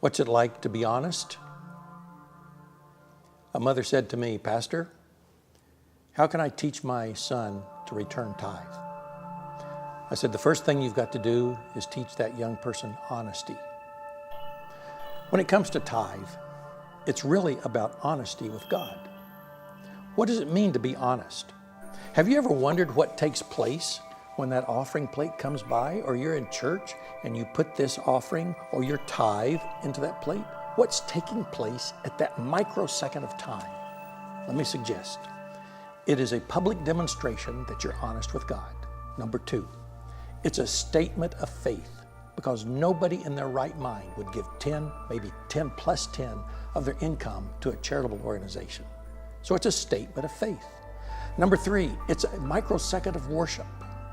What's it like to be honest? A mother said to me, "Pastor, how can I teach my son to return tithe?" I said, the first thing you've got to do is teach that young person honesty. When it comes to tithe, it's really about honesty with God. What does it mean to be honest? Have you ever wondered what takes place when that offering plate comes by, or you're in church and you put this offering or your tithe into that plate? What's taking place at that microsecond of time? Let me suggest, it is a public demonstration that you're honest with God. Number two, it's a statement of faith, because nobody in their right mind would give 10, maybe 10 plus 10 of their income to a charitable organization. So it's a statement of faith. Number three, it's a microsecond of worship.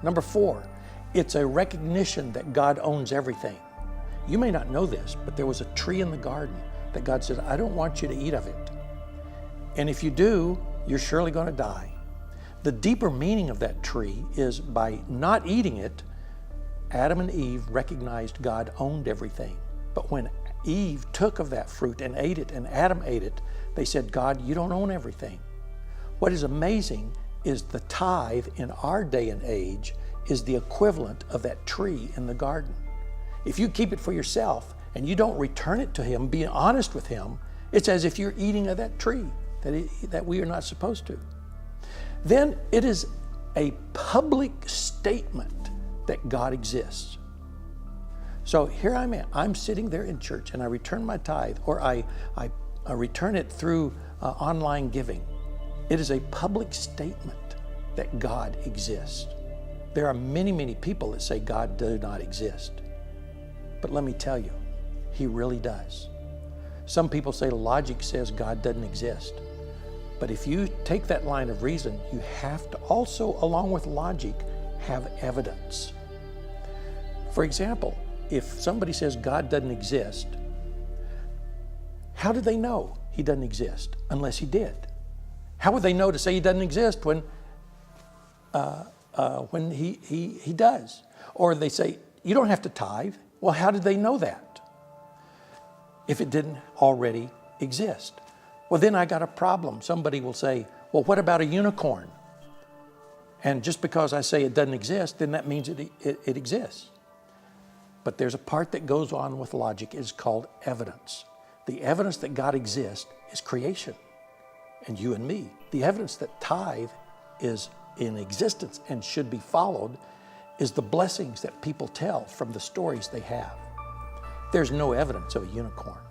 Number four, it's a recognition that God owns everything. You may not know this, but there was a tree in the garden that God said, I don't want you to eat of it. And if you do, you're surely going to die. The deeper meaning of that tree is by not eating it, Adam and Eve recognized God owned everything. But when Eve took of that fruit and ate it, and Adam ate it, they said, God, you don't own everything. What is amazing is the tithe in our day and age is the equivalent of that tree in the garden. If you keep it for yourself and you don't return it to Him, being honest with Him, it's as if you're eating of that tree that we are not supposed to. Then it is a public statement that God exists. So here I'm sitting there in church and I return my tithe, or I return it through online giving. It is a public statement that God exists. There are many, many people that say God does not exist. But let me tell you, He really does. Some people say logic says God doesn't exist. But if you take that line of reason, you have to also, along with logic, have evidence. For example, if somebody says God doesn't exist, how do they know He doesn't exist unless He did? How would they know to say He doesn't exist when He does? Or they say, you don't have to tithe. Well, how did they know that if it didn't already exist? Well, then I got a problem. Somebody will say, well, what about a unicorn? And just because I say it doesn't exist, then that means it exists. But there's a part that goes on with logic. It's called evidence. The evidence that God exists is creation and you and me. The evidence that tithe is in existence and should be followed is the blessings that people tell from the stories they have. There's no evidence of a unicorn.